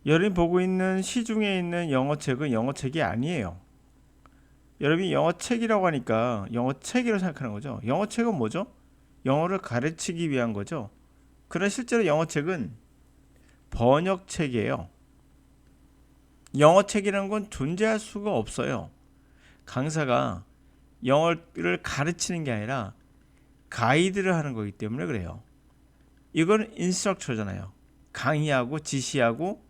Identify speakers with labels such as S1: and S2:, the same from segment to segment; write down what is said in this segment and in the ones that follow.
S1: 여러분이 보고 있는 시중에 있는 영어책은 영어책이 아니에요. 여러분이 영어책이라고 하니까 영어책이라고 생각하는 거죠. 영어책은 뭐죠? 영어를 가르치기 위한 거죠. 그러나 실제로 영어책은 번역책이에요. 영어책이라는 건 존재할 수가 없어요. 강사가 영어를 가르치는 게 아니라 가이드를 하는 거기 때문에 그래요. 이건 인스트럭처잖아요. 강의하고 지시하고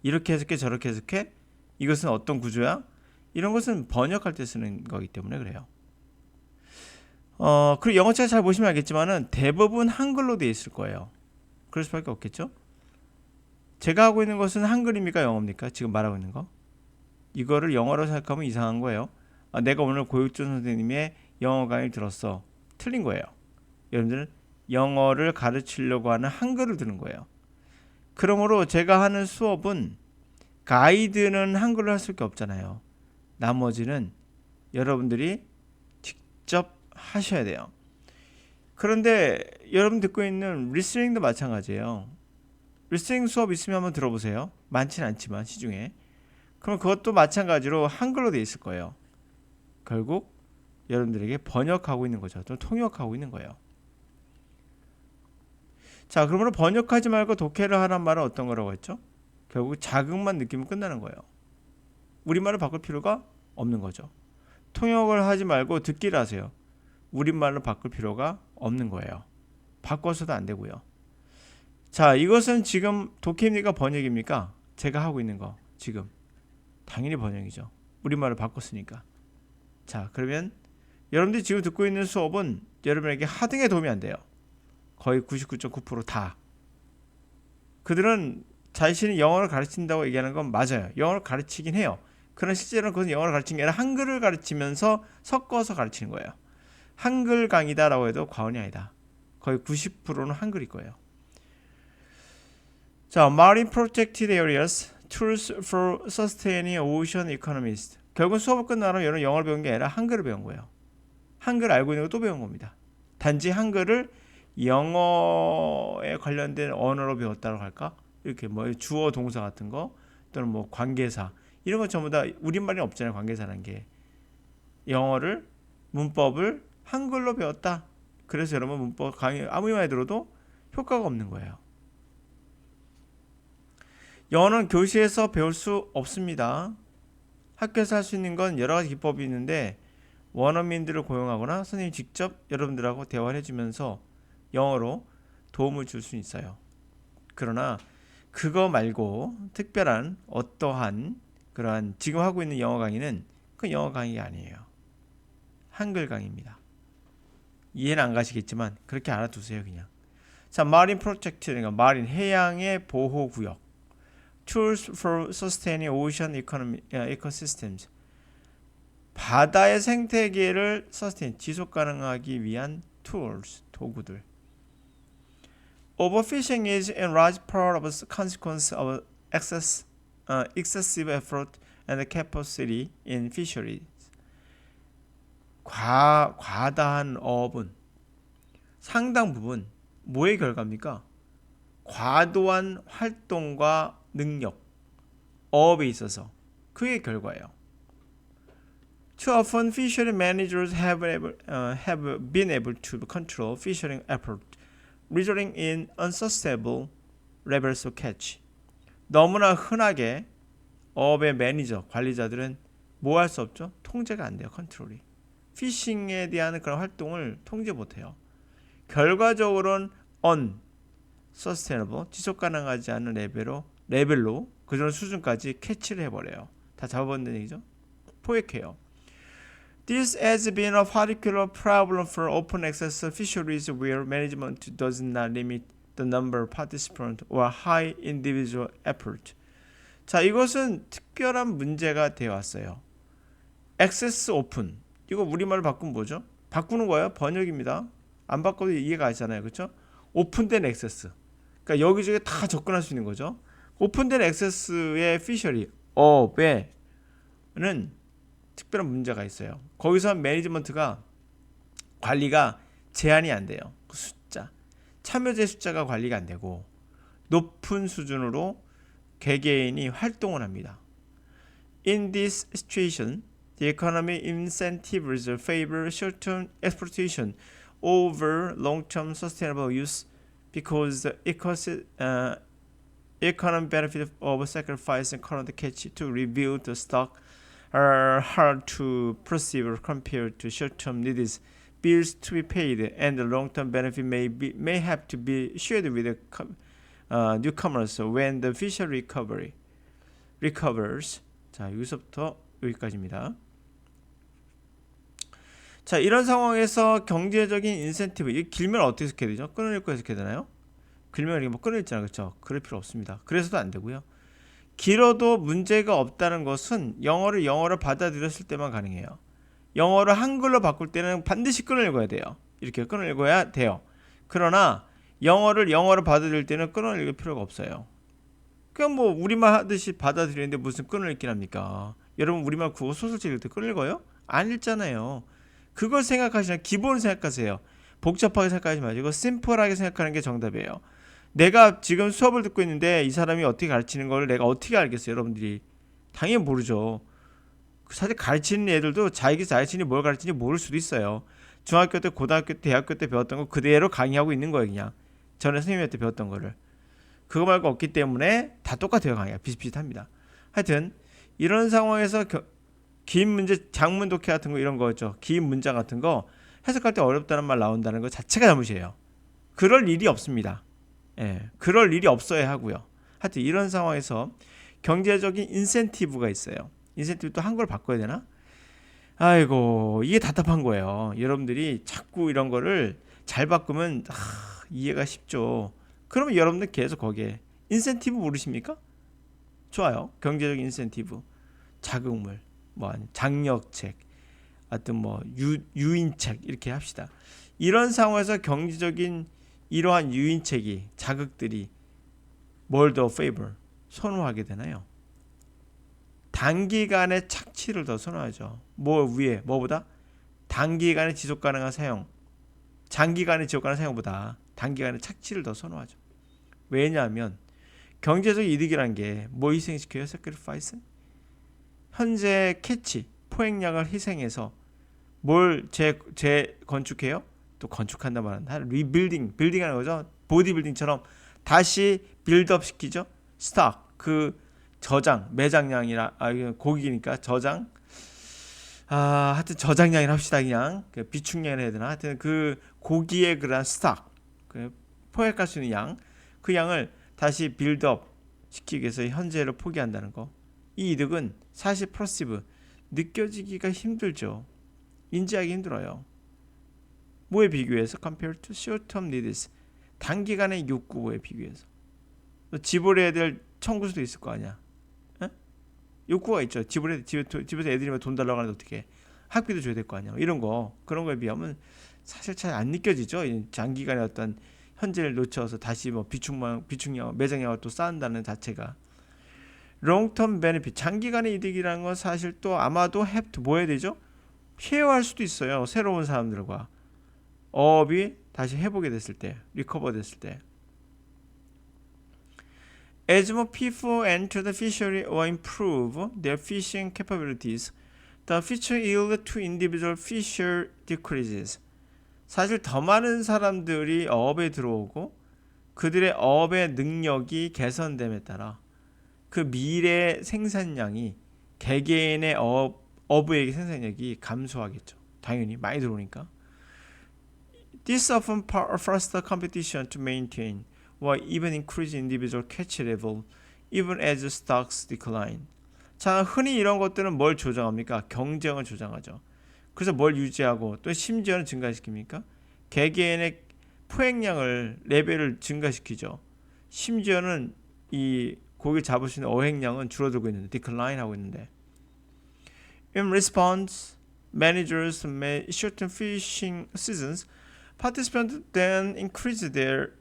S1: 이렇게 해석해 저렇게 해석해 이것은 어떤 구조야? 이런 것은 번역할 때 쓰는 거기 때문에 그래요. 그리고 영어책 잘 보시면 알겠지만은 대부분 한글로 되어 있을 거예요. 그럴 수밖에 없겠죠? 제가 하고 있는 것은 한글입니까 영어입니까? 지금 말하고 있는 거? 이거를 영어로 생각하면 이상한 거예요. 내가 오늘 고육준 선생님의 영어 강의를 들었어. 틀린 거예요. 여러분들은 영어를 가르치려고 하는 한글을 듣는 거예요. 그러므로 제가 하는 수업은 가이드는 한글로 할 수밖에 없잖아요. 나머지는 여러분들이 직접 하셔야 돼요. 그런데 여러분 듣고 있는 리스닝도 마찬가지예요. 리스닝 수업 있으면 한번 들어보세요. 많지는 않지만 시중에. 그럼 그것도 마찬가지로 한글로 돼 있을 거예요. 결국 여러분들에게 번역하고 있는 거죠. 또 통역하고 있는 거예요. 자, 그러므로 번역하지 말고 독해를 하란 말은 어떤 거라고 했죠? 결국 자극만 느끼면 끝나는 거예요. 우리말을 바꿀 필요가 없는 거죠. 통역을 하지 말고 듣기를 하세요. 우리말로 바꿀 필요가 없는 거예요. 바꿔서도 안 되고요. 자, 이것은 지금 독해입니까 번역입니까? 제가 하고 있는 거 지금 당연히 번역이죠. 우리말을 바꿨으니까. 자, 그러면 여러분들이 지금 듣고 있는 수업은 여러분에게 하등에 도움이 안 돼요. 거의 99.9% 다. 그들은 자신이 영어를 가르친다고 얘기하는 건 맞아요. 영어를 가르치긴 해요. 그러나 실제로는 그것은 영어를 가르치는 게 아니라 한글을 가르치면서 섞어서 가르치는 거예요. 한글 강의다라고 해도 과언이 아니다. 거의 90%는 한글일 거예요. 자, Marine Protected Areas, Tools for Sustaining Ocean Economies. 결국 수업을 끝나면 여러분 영어를 배운 게 아니라 한글을 배운 거예요. 한글 알고 있는 거 또 배운 겁니다. 단지 한글을 영어에 관련된 언어로 배웠다고 할까? 이렇게 뭐 주어 동사 같은 거 또는 뭐 관계사 이런 거 전부 다 우리말이 없잖아요. 관계사라는 게 영어를 문법을 한글로 배웠다. 그래서 여러분 문법 강의 아무리 많이 들어도 효과가 없는 거예요. 영어는 교실에서 배울 수 없습니다. 학교에서 할 수 있는 건 여러 가지 기법이 있는데 원어민들을 고용하거나 선생님이 직접 여러분들하고 대화를 해주면서 영어로 도움을 줄 수 있어요. 그러나 그거 말고 특별한 어떠한 그러한 지금 하고 있는 영어 강의는 그 영어 강의가 아니에요. 한글 강의입니다. 이해는 안 가시겠지만 그렇게 알아두세요 그냥. 자, 마린 프로젝트가 마린 해양의 보호 구역. Tools for Sustaining Ocean Ecosystems. 바다의 생태계를 sustain 지속 가능하기 위한 tools 도구들. Overfishing is in large part of a consequence of excessive effort and capacity in fisheries. 과다한 어업은 상당 부분 뭐의 결과입니까? 과도한 활동과 능력, 어업에 있어서 그의 결과예요. Too often, fishery managers have been able to control fishing effort, resulting in unsustainable levels of catch. 너무나 흔하게 어업의 매니저, 관리자들은 뭐 할 수 없죠? 통제가 안 돼요, 컨트롤이. 피싱에 대한 그런 활동을 통제 못해요. 결과적으로는 unsustainable, 지속 가능하지 않은 레벨로 그 수준까지 캐치를 해버려요. 다 잡아버린다는 얘기죠. 포획해요. This has been a particular problem for open access fisheries where management does not limit the number of participants or high individual effort. 자, 이것은 특별한 문제가 되어 왔어요. 액세스 오픈. 이거 우리말로 바꾸면 뭐죠? 바꾸는 거예요. 번역입니다. 안 바꿔도 이해가 가잖아요. 그렇죠? 오픈된 액세스. 그러니까 여기저기 다 접근할 수 있는 거죠. 오픈된 액세스의 피셔리, 어배는 특별한 문제가 있어요. 거기서 매니지먼트가 관리가 제한이 안 돼요. 그 숫자, 참여자 숫자가 관리가 안 되고 높은 수준으로 개개인이 활동을 합니다. In this situation, the economic incentives favor short-term exploitation over long-term sustainable use because the economic benefit of sacrificing current catch to rebuild the stock are hard to perceive compared to short-term needs, bills to be paid, and the long-term benefit may have to be shared with the newcomers when the fishery recovers. 자, 여기서부터 여기까지입니다. 자, 이런 상황에서 경제적인 인센티브, 이 길면 어떻게 해석해야 되죠? 끊어읽고 해석해야 되나요? 길면 이게 뭐 끊어읽잖아요, 그렇죠? 그럴 필요 없습니다. 그래서도 안 되고요. 길어도 문제가 없다는 것은 영어를 받아들였을 때만 가능해요. 영어를 한글로 바꿀 때는 반드시 끊어읽어야 돼요. 이렇게 끊어읽어야 돼요. 그러나 영어로 받아들일 때는 끊어읽을 필요가 없어요. 그냥 뭐 우리말 하듯이 받아들이는데 무슨 끊어읽긴 합니까? 여러분 우리말 국어 소설책 읽을 때 끊어읽어요? 안 읽잖아요. 그걸 생각하시면 기본을 생각하세요. 복잡하게 생각하지 마시고 심플하게 생각하는 게 정답이에요. 내가 지금 수업을 듣고 있는데 이 사람이 어떻게 가르치는 걸 내가 어떻게 알겠어요, 여러분들이? 당연히 모르죠. 사실 가르치는 애들도 자기 자신이 뭘 가르치는지 모를 수도 있어요. 중학교 때, 고등학교 때, 대학교 때 배웠던 거 그대로 강의하고 있는 거예요, 그냥. 전에 선생님한테 배웠던 거를. 그거 말고 없기 때문에 다 똑같아요, 강의가. 비슷비슷합니다. 하여튼 이런 상황에서 긴 문제, 장문 독해 같은 거 이런 거죠. 긴 문장 같은 거 해석할 때 어렵다는 말 나온다는 거 자체가 잘못이에요. 그럴 일이 없습니다. 예, 그럴 일이 없어야 하고요. 하여튼 이런 상황에서 경제적인 인센티브가 있어요. 인센티브 또 한글 바꿔야 되나? 아이고, 이게 답답한 거예요. 여러분들이 자꾸 이런 거를 잘 바꾸면 이해가 쉽죠. 그러면 여러분들 계속 거기에 인센티브 모르십니까? 좋아요. 경제적인 인센티브, 자극물, 뭐 장려책, 하여튼 뭐 유인책 이렇게 합시다. 이런 상황에서 경제적인 이러한 유인책이 자극들이 뭘 더 favor 선호하게 되나요? 단기간의 착취를 더 선호하죠. 뭐 위에 뭐보다 단기간의 지속 가능한 사용, 장기간의 지속 가능한 사용보다 단기간의 착취를 더 선호하죠. 왜냐하면 경제적 이득이란 게 뭐 희생시켜요? sacrifice? 현재 캐치, 포획량을 희생해서 뭘 재건축해요? 또 건축한다 말한다. 리빌딩, 빌딩하는 거죠. 보디빌딩처럼 다시 빌드업 시키죠. 스탁, 그 저장, 매장량이라 고기니까 저장. 하여튼 저장량이라 합시다. 그냥 그 비축량이라 해야 되나? 하여튼 그 고기의 그런 스탁, 그 포획할 수 있는 양, 그 양을 다시 빌드업 시키기 위해서 현재를 포기한다는 거. 이 이득은 사실 퍼시브 느껴지기가 힘들죠. 인지하기 힘들어요. 뭐에 비교해서? compared to short-term needs. 단기간의 욕구에 비교해서. 지불해야 될 청구서도 있을 거 아니야. 에? 욕구가 있죠. 집에서 애들이 돈 달라고 하는데 어떻게 학비도 줘야 될 거 아니야. 이런 거, 그런 거에 비하면 사실 잘 안 느껴지죠. 장기간의 어떤 현재를 놓쳐서 다시 뭐 비축량, 매장량을 또 쌓는다는 자체가. 롱텀 베네핏, 장기간의 이득이라는 건 사실 또 아마도 뭐 해야 되죠? 쉐어할 수도 있어요. 새로운 사람들과 어업이 다시 회복이 됐을 때, 리커버 됐을 때. As more people enter the fishery or improve their fishing capabilities, the future yield to individual fisher decreases. 사실 더 많은 사람들이 어업에 들어오고 그들의 어업의 능력이 개선됨에 따라 그 미래 생산량이 개개인의 어부의 생산력이 감소하겠죠. 당연히 많이 들어오니까. This often fosters competition to maintain or even increase individual catch level even as stocks decline. 자, 흔히 이런 것들은 뭘 조정합니까? 경쟁을 조정하죠. 그래서 뭘 유지하고 또 심지어는 증가시킵니까? 개개인의 포획량을 레벨을 증가시키죠. 심지어는 이 고기 잡을 수 있는 어획량은 줄어들고 있는데 decline 하고 있는데. In response, managers may shorten fishing seasons. Participants then increase their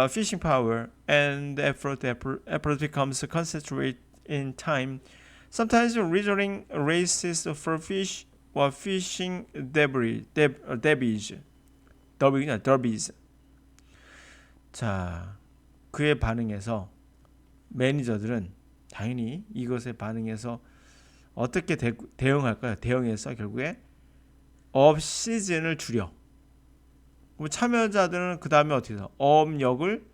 S1: fishing power and the effort becomes concentrated in time. Sometimes resorting races for fish or fishing derbies. 자, 그에 반응해서 매니저들은 당연히 이것에 반응해서 어떻게 대응할까요? 대응해서 결국에 업 시즌을 줄여. 그럼 참여자들은 그 다음에 어떻게 해서 어업력을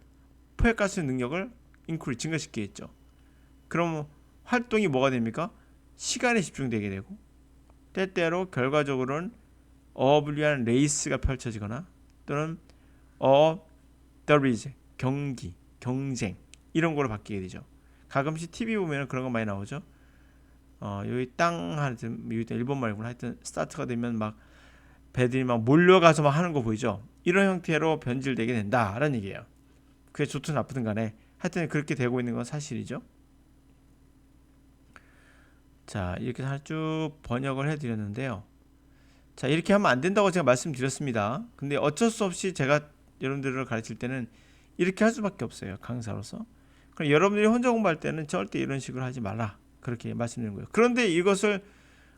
S1: 포획할 수 있는 능력을 증가시키겠죠. 그럼 활동이 뭐가 됩니까? 시간에 집중되게 되고 때때로 결과적으로는 어업을 위한 레이스가 펼쳐지거나 또는 어업 더리즈 경쟁 이런 거로 바뀌게 되죠. 가끔씩 TV 보면 그런 거 많이 나오죠. 여기 땅 하여튼 일본 말고는 하여튼 스타트가 되면 막 배들이 막 몰려가서 막 하는 거 보이죠. 이런 형태로 변질되게 된다라는 얘기예요. 그게 좋든 나쁘든 간에 하여튼 그렇게 되고 있는 건 사실이죠. 자, 이렇게 쭉 번역을 해드렸는데요. 자, 이렇게 하면 안 된다고 제가 말씀드렸습니다. 근데 어쩔 수 없이 제가 여러분들을 가르칠 때는 이렇게 할 수밖에 없어요. 강사로서. 그럼 여러분들이 혼자 공부할 때는 절대 이런 식으로 하지 말라. 그렇게 말씀드리는 거예요. 그런데 이것을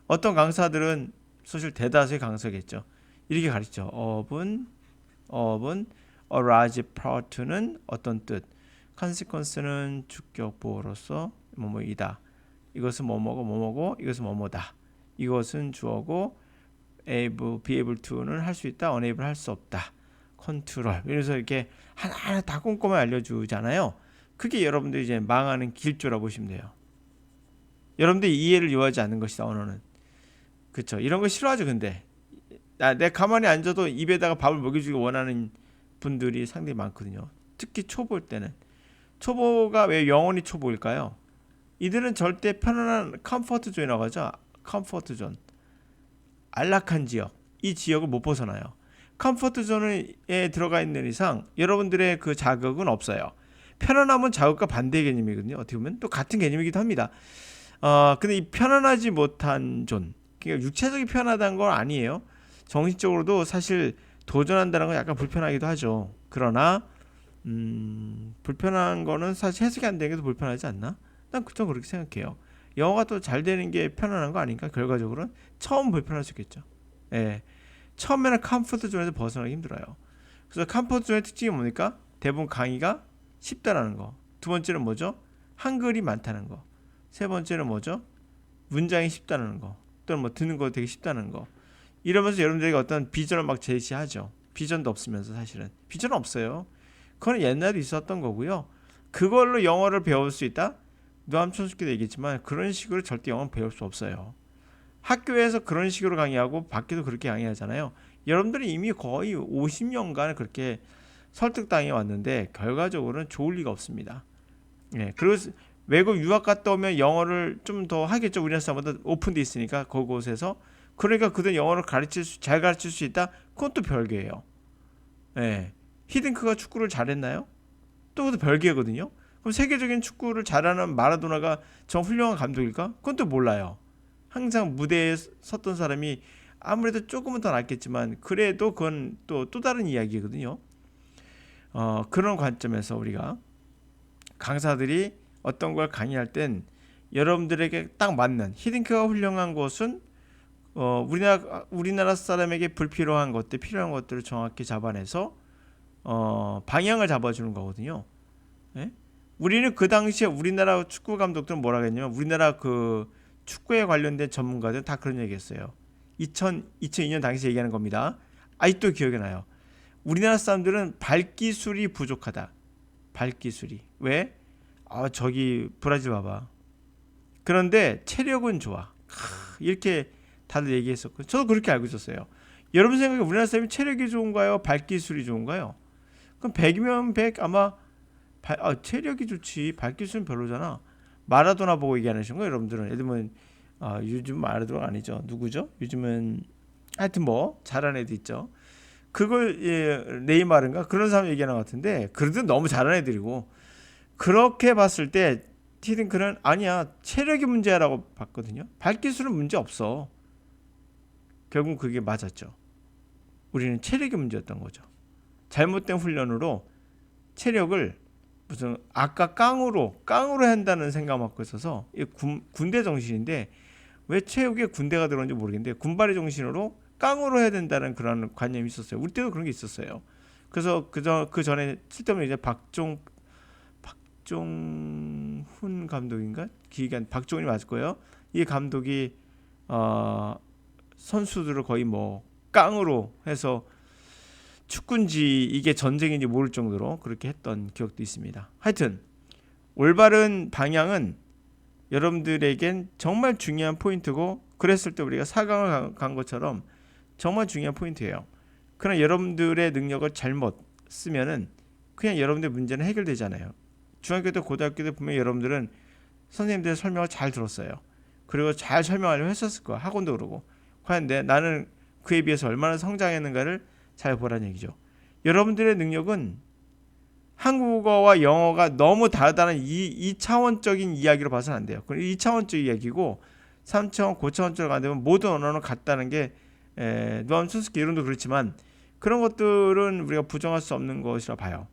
S1: 어떤 강사들은 사실 대다수의 강사겠죠. 이렇게 가르치죠. 업은 a large part는 어떤 뜻, consequence는 주격 보어로서 뭐뭐이다. 이것은 뭐뭐고 이것은 뭐뭐다. 이것은 주어고 be able to는 할 수 있다, unable 할 수 없다. 컨트롤. 그래서 이렇게 하나하나 다 꼼꼼히 알려주잖아요. 그게 여러분들이 이제 망하는 길조라 보시면 돼요. 여러분들이 이해를 요하지 않는 것이다, 언어는. 그렇죠. 이런 거 싫어하죠. 근데 내 가만히 앉아도 입에다가 밥을 먹여주기 원하는 분들이 상당히 많거든요. 특히 초보일 때는. 초보가 왜 영원히 초보일까요? 이들은 절대 편안한 컴포트 존이라고 하죠. 컴포트 존. 안락한 지역. 이 지역을 못 벗어나요. 컴포트 존에 들어가 있는 이상 여러분들의 그 자극은 없어요. 편안함은 자극과 반대 개념이거든요. 어떻게 보면 또 같은 개념이기도 합니다. 근데 이 편안하지 못한 존, 그러니까 육체적이 편하다는 건 아니에요. 정신적으로도 사실 도전한다는 건 약간 불편하기도 하죠. 그러나 불편한 거는 사실 해석이 안 되는 게 더 불편하지 않나? 난 그쪽 그렇게 생각해요. 영어가 또 잘 되는 게 편안한 거 아닌가? 결과적으로는 처음 불편할 수 있겠죠. 예, 처음에는 컴포트 존에서 벗어나기 힘들어요. 그래서 컴포트 존의 특징이 뭡니까? 대부분 강의가 쉽다라는 거. 두 번째는 뭐죠? 한글이 많다는 거. 세 번째는 뭐죠? 문장이 쉽다는 거. 또는 뭐 듣는 거 되게 쉽다는 거. 이러면서 여러분들에게 어떤 비전을 막 제시하죠. 비전도 없으면서 사실은. 비전은 없어요. 그건 옛날에 있었던 거고요. 그걸로 영어를 배울 수 있다? 노암촌스키도 얘기했지만 그런 식으로 절대 영어 배울 수 없어요. 학교에서 그런 식으로 강의하고 밖에도 그렇게 강의하잖아요. 여러분들이 이미 거의 50년간 그렇게 설득당해 왔는데 결과적으로는 좋을 리가 없습니다. 예, 그리고 외국 유학 갔다 오면 영어를 좀 더 하겠죠. 우리나라 사람보다 오픈돼 있으니까 그곳에서. 그러니까 그들 영어를 잘 가르칠 수 있다? 그건 또 별개예요. 예, 히딩크가 축구를 잘했나요? 또 그것도 별개거든요. 그럼 세계적인 축구를 잘하는 마라도나가 정 훌륭한 감독일까? 그건 또 몰라요. 항상 무대에 섰던 사람이 아무래도 조금은 더 낫겠지만 그래도 그건 또 다른 이야기거든요. 그런 관점에서 우리가 강사들이 어떤 걸 강의할 땐 여러분들에게 딱 맞는 히딩크가 훌륭한 것은 우리나라 사람에게 불필요한 것들, 필요한 것들을 정확히 잡아내서 방향을 잡아주는 거거든요. 예? 우리는 그 당시에 우리나라 축구 감독들은 뭐라 했냐면 우리나라 그 축구에 관련된 전문가들은 다 그런 얘기했어요. 2002년 당시 얘기하는 겁니다. 아직도 기억이 나요. 우리나라 사람들은 발기술이 부족하다. 발기술이. 왜? 저기 브라질 봐봐. 그런데 체력은 좋아. 이렇게 다들 얘기했었고 저도 그렇게 알고 있었어요. 여러분 생각에 우리나라 사람이 체력이 좋은가요? 발기술이 좋은가요? 그럼 100이면 100 아마 체력이 좋지 발기술은 별로잖아. 마라도나 보고 얘기하는 거예요. 여러분들은 예를 들면 요즘 마라도나 아니죠. 누구죠? 요즘은 하여튼 뭐 잘하는 애들 있죠. 그걸 네이마르인가 그런 사람 얘기하는 것 같은데 그래도 너무 잘하는 애들이고 그렇게 봤을 때 히딩크는 아니야 체력이 문제라고 봤거든요. 발기술은 문제 없어. 결국 그게 맞았죠. 우리는 체력이 문제였던 거죠. 잘못된 훈련으로 체력을 무슨 아까 깡으로 한다는 생각 갖고 있어서 군대 정신인데 왜 체육에 군대가 들어온지 모르겠는데 군발의 정신으로 깡으로 해야 된다는 그런 관념이 있었어요. 우리 때도 그런 게 있었어요. 그래서 그 전에 쓸데없는 이제 박종 박정훈 감독인가? 기획안 박정훈이 맞을 거예요. 이 감독이 선수들을 거의 뭐 깡으로 해서 축구인지 이게 전쟁인지 모를 정도로 그렇게 했던 기억도 있습니다. 하여튼 올바른 방향은 여러분들에겐 정말 중요한 포인트고, 그랬을 때 우리가 4강을 간 것처럼 정말 중요한 포인트예요. 그러나 여러분들의 능력을 잘못 쓰면은 그냥 여러분들 문제는 해결되잖아요. 중학교 때 고등학교 때 분명히 여러분들은 선생님들의 설명을 잘 들었어요. 그리고 잘 설명하려고 했었을 거야. 학원도 그러고. 과연 나는 그에 비해서 얼마나 성장했는가를 잘 보라는 얘기죠. 여러분들의 능력은 한국어와 영어가 너무 다르다는 2차원적인 이야기로 봐서는 안 돼요. 2차원적 이야기고 3차원, 고차원적으로 가면 모든 언어는 같다는 게 노암 촘스키 이론도 그렇지만 그런 것들은 우리가 부정할 수 없는 것이라 봐요.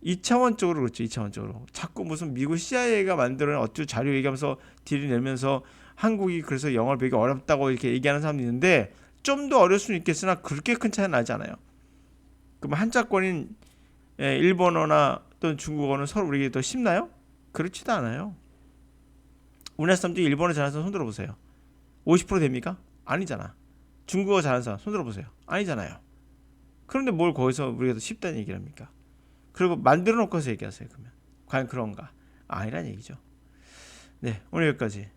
S1: 2차원적으로 그렇죠. 2차원적으로. 자꾸 무슨 미국 CIA가 만드는 어떤 자료 얘기하면서 딜을 내면서 한국이 그래서 영어를 배우기 어렵다고 이렇게 얘기하는 사람도 있는데 좀 더 어려울 수는 있겠으나 그렇게 큰 차이는 나지 않아요. 그럼 한자권인 일본어나 또는 중국어는 서로 우리에게 더 쉽나요? 그렇지도 않아요. 우리나라 사람 중에 일본어 잘하는 사람 손들어 보세요. 50% 됩니까? 아니잖아. 중국어 잘하는 사람 손들어 보세요. 아니잖아요. 그런데 뭘 거기서 우리가 더 쉽다는 얘기를 합니까? 그리고 만들어 놓고서 얘기하세요. 그러면 과연 그런가? 아니란 얘기죠. 네, 오늘 여기까지.